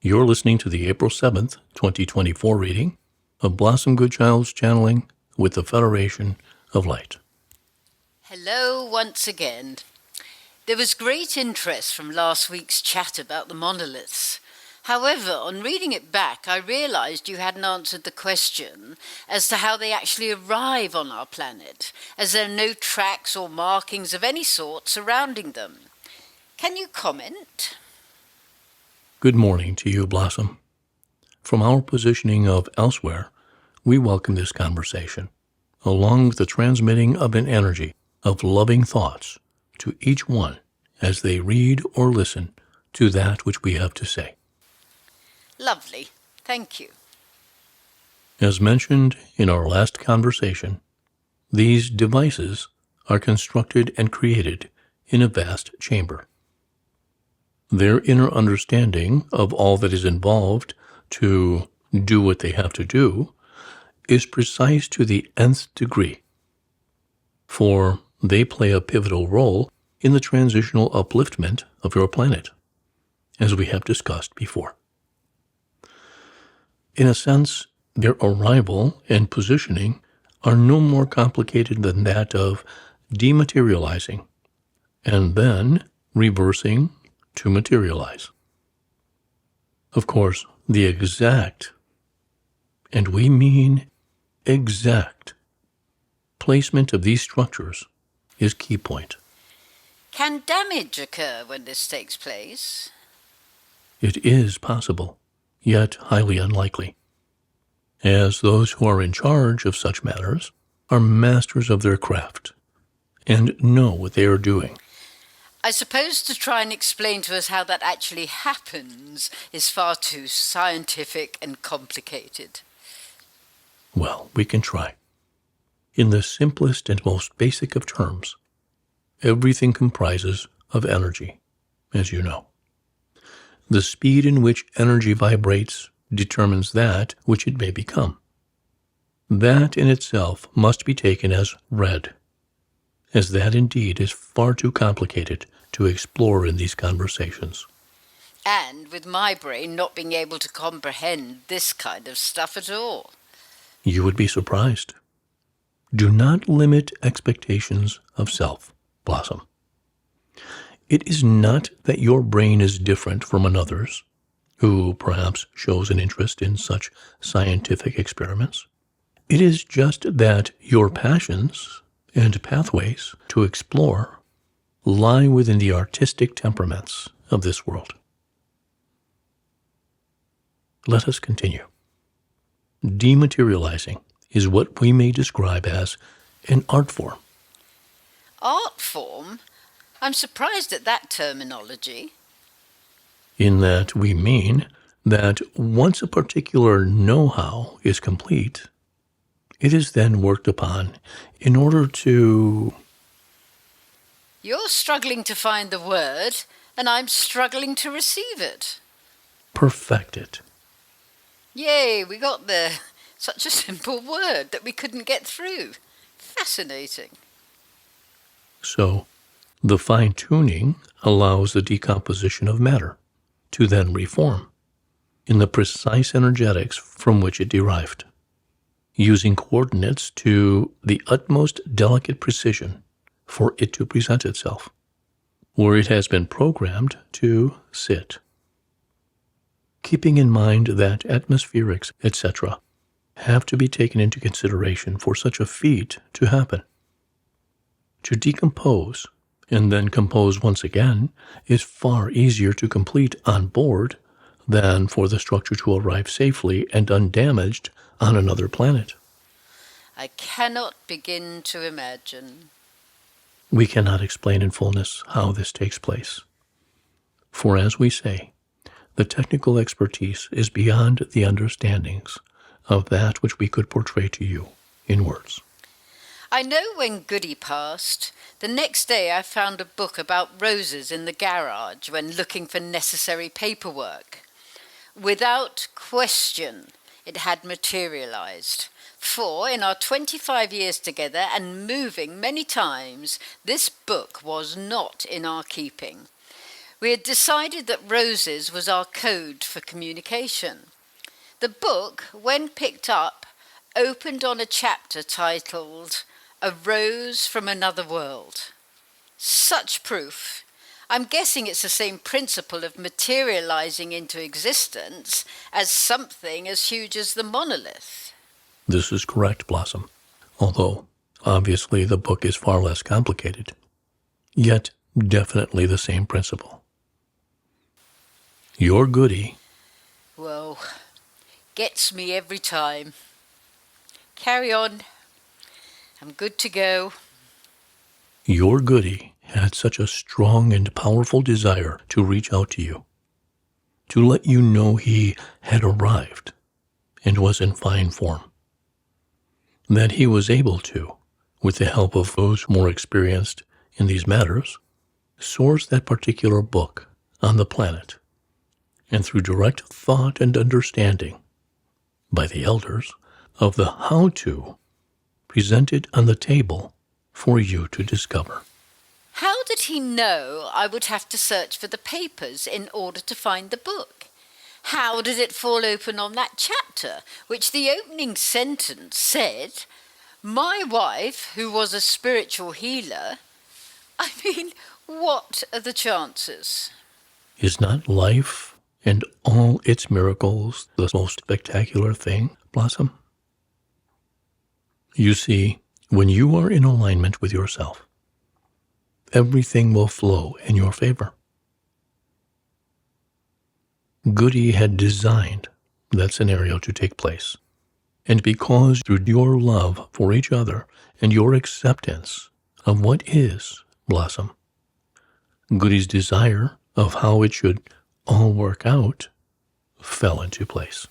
You're listening to the April 7th, 2024 reading of Blossom Goodchild's channeling with the Federation of Light. Hello once again. There was great interest from last week's chat about the monoliths. However, on reading it back, I realized you hadn't answered the question as to how they actually arrive on our planet, as there are no tracks or markings of any sort surrounding them. Can you comment? Good morning to you, Blossom. From our positioning of elsewhere, we welcome this conversation, along with the transmitting of an energy of loving thoughts to each one as they read or listen to that which we have to say. Lovely. Thank you. As mentioned in our last conversation, these devices are constructed and created in a vast chamber. Their inner understanding of all that is involved to do what they have to do is precise to the nth degree, for they play a pivotal role in the transitional upliftment of your planet, as we have discussed before. In a sense, their arrival and positioning are no more complicated than that of dematerializing and then reversing to materialize. Of course, the exact, and we mean exact, placement of these structures is key point. Can damage occur when this takes place? It is possible, yet highly unlikely, as those who are in charge of such matters are masters of their craft and know what they are doing. I suppose to try and explain to us how that actually happens is far too scientific and complicated. Well, we can try. In the simplest and most basic of terms, everything comprises of energy, as you know. The speed in which energy vibrates determines that which it may become. That in itself must be taken as read, as that indeed is far too complicated to explore in these conversations. And with my brain not being able to comprehend this kind of stuff at all. You would be surprised. Do not limit expectations of self, Blossom. It is not that your brain is different from another's, who perhaps shows an interest in such scientific experiments. It is just that your passions and pathways to explore lie within the artistic temperaments of this world. Let us continue. Dematerializing is what we may describe as an art form. Art form? I'm surprised at that terminology. In that we mean that once a particular know-how is complete, it is then worked upon in order to... You're struggling to find the word, and I'm struggling to receive it. perfect it. Yay, we got there. Such a simple word that we couldn't get through. Fascinating. So, the fine-tuning allows the decomposition of matter to then reform in the precise energetics from which it derived, using coordinates to the utmost delicate precision for it to present itself, where it has been programmed to sit. Keeping in mind that atmospherics, etc., have to be taken into consideration for such a feat to happen. To decompose and then compose once again is far easier to complete on board than for the structure to arrive safely and undamaged on another planet. I cannot begin to imagine. We cannot explain in fullness how this takes place. For as we say, the technical expertise is beyond the understandings of that which we could portray to you in words. I know when Goody passed, the next day I found a book about roses in the garage when looking for necessary paperwork. Without question, it had materialized. For in our 25 years together and moving many times, this book was not in our keeping. We had decided that roses was our code for communication. The book, when picked up, opened on a chapter titled A Rose from Another World. Such proof. I'm guessing it's the same principle of materializing into existence as something as huge as the monolith. This is correct, Blossom. Although, obviously, the book is far less complicated. Yet, definitely the same principle. Your goodie, Whoa, gets me every time. Carry on. I'm good to go. your goodie had such a strong and powerful desire to reach out to you, to let you know he had arrived and was in fine form, that he was able to, with the help of those more experienced in these matters, source that particular book on the planet, and through direct thought and understanding by the elders of the how-to presented on the table for you to discover. How did he know I would have to search for the papers in order to find the book? How did it fall open on that chapter, which the opening sentence said, "My wife, who was a spiritual healer"? I mean, what are the chances? Is not life and all its miracles the most spectacular thing, Blossom? You see, when you are in alignment with yourself, everything will flow in your favor. Goody had designed that scenario to take place. And because through your love for each other and your acceptance of what is, Blossom, Goody's desire of how it should all work out fell into place.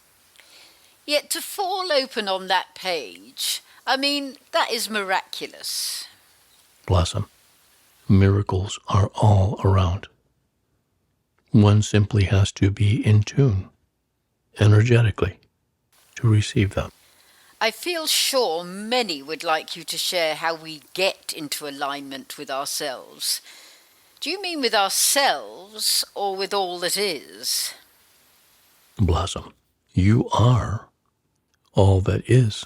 Yet to fall open on that page, I mean, that is miraculous. Blossom, miracles are all around. One simply has to be in tune, energetically, to receive them. I feel sure many would like you to share how we get into alignment with ourselves. Do you mean with ourselves or with all that is? Blossom, you are all that is.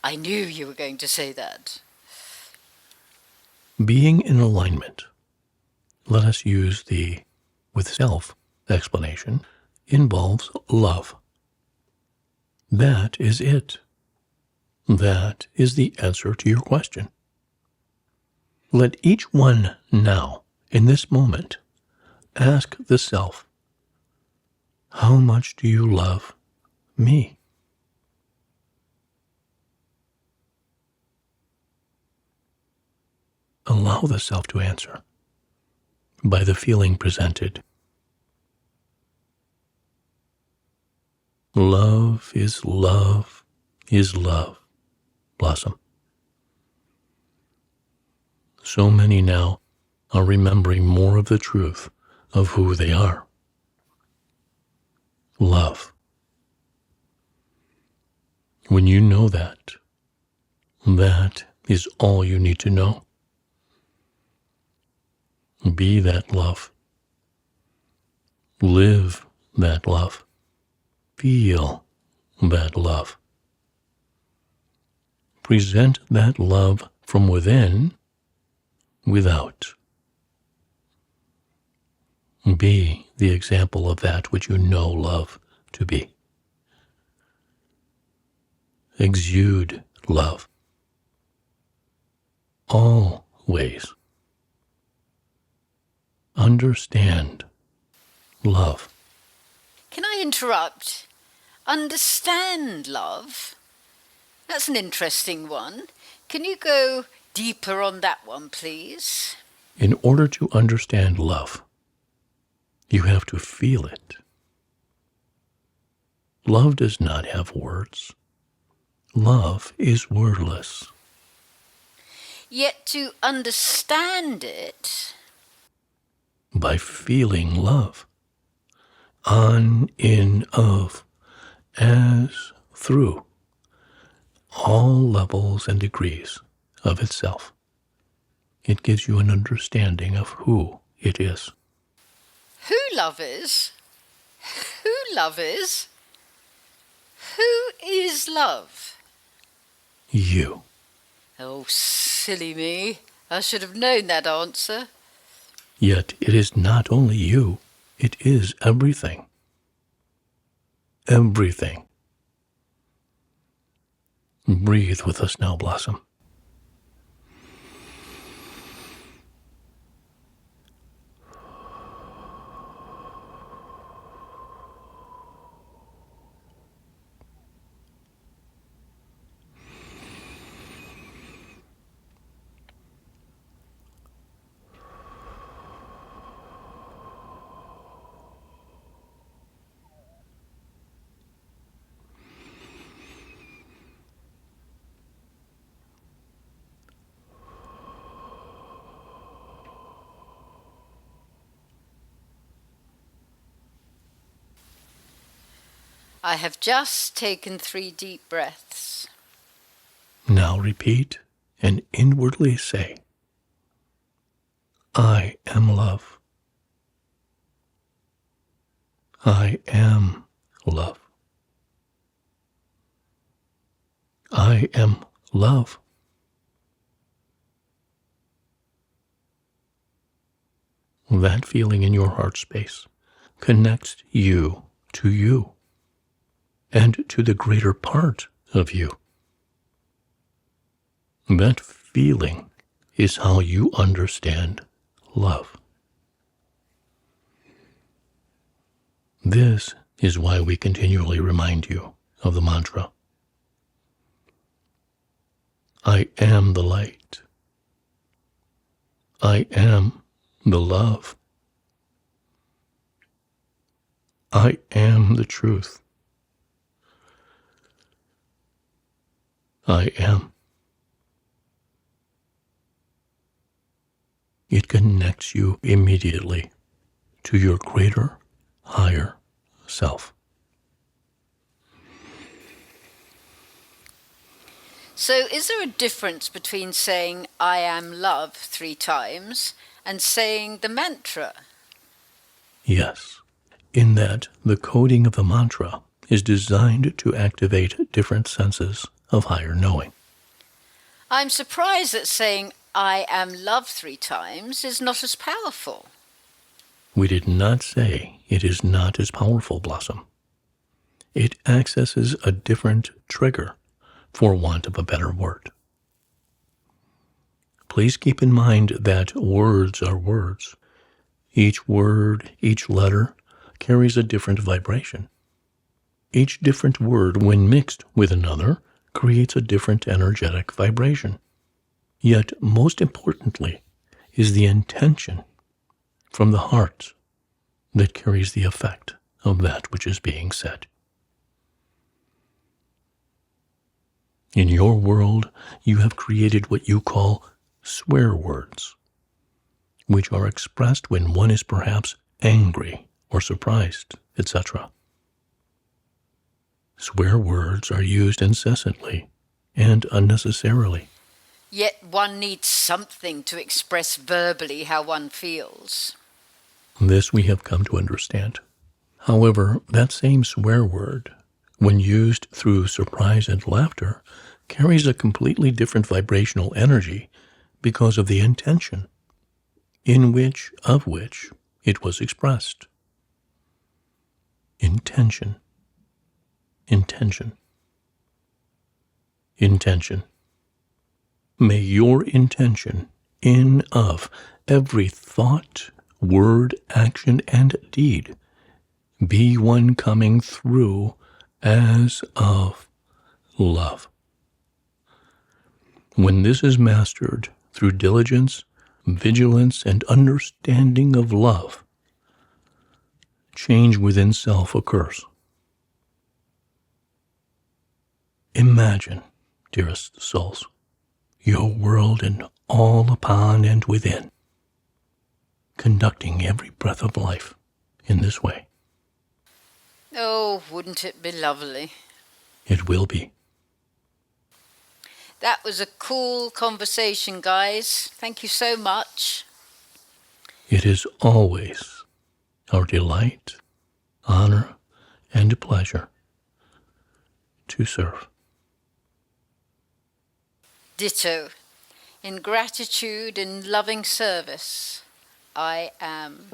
I knew you were going to say that. Being in alignment, let us use the with self explanation, involves love. That is it. That is the answer to your question. Let each one now, in this moment, ask the self, how much do you love me? Allow the self to answer by the feeling presented. Love is love is love, Blossom. So many now are remembering more of the truth of who they are. Love. When you know that, that is all you need to know. Be that love. Live that love. Feel that love. Present that love from within, without. Be the example of that which you know love to be. Exude love. Always. Understand love. Can I interrupt? Understand love? That's an interesting one. Can you go deeper on that one, please? In order to understand love, you have to feel it. Love does not have words. Love is wordless. Yet to understand it, By feeling love. On, in, of, as, through, all levels and degrees of itself. It gives you an understanding of who it is. Who love is? Who love is? Who is love? You. Oh, silly me. I should have known that answer. Yet it is not only you, it is everything. Everything. Breathe with us now, Blossom. I have just taken 3 deep breaths. Now repeat and inwardly say, I am love. I am love. I am love. That feeling in your heart space connects you and to the greater part of you. That feeling is how you understand love. This is why we continually remind you of the mantra. I am the light. I am the love. I am the truth. I am. It connects you immediately to your greater, higher self. So is there a difference between saying I am love 3 times and saying the mantra? Yes, in that the coding of the mantra is designed to activate different senses of higher knowing. I'm surprised that saying I am love 3 times is not as powerful. We did not say it is not as powerful, Blossom. It accesses a different trigger, for want of a better word. Please keep in mind that words are words. Each word, each letter, carries a different vibration. Each different word, when mixed with another, creates a different energetic vibration. Yet, most importantly, is the intention from the heart that carries the effect of that which is being said. In your world, you have created what you call swear words, which are expressed when one is perhaps angry or surprised, etc. Swear words are used incessantly and unnecessarily. Yet one needs something to express verbally how one feels. This we have come to understand. However, that same swear word, when used through surprise and laughter, carries a completely different vibrational energy because of the intention of which it was expressed. Intention. Intention. Intention. May your intention of every thought, word, action, and deed be one coming through as of love. When this is mastered through diligence, vigilance, and understanding of love, change within self occurs. Imagine, dearest souls, your world and all upon and within, conducting every breath of life in this way. Oh, wouldn't it be lovely? It will be. That was a cool conversation, guys. Thank you so much. It is always our delight, honor, and pleasure to serve. Ditto. In gratitude and loving service, I am.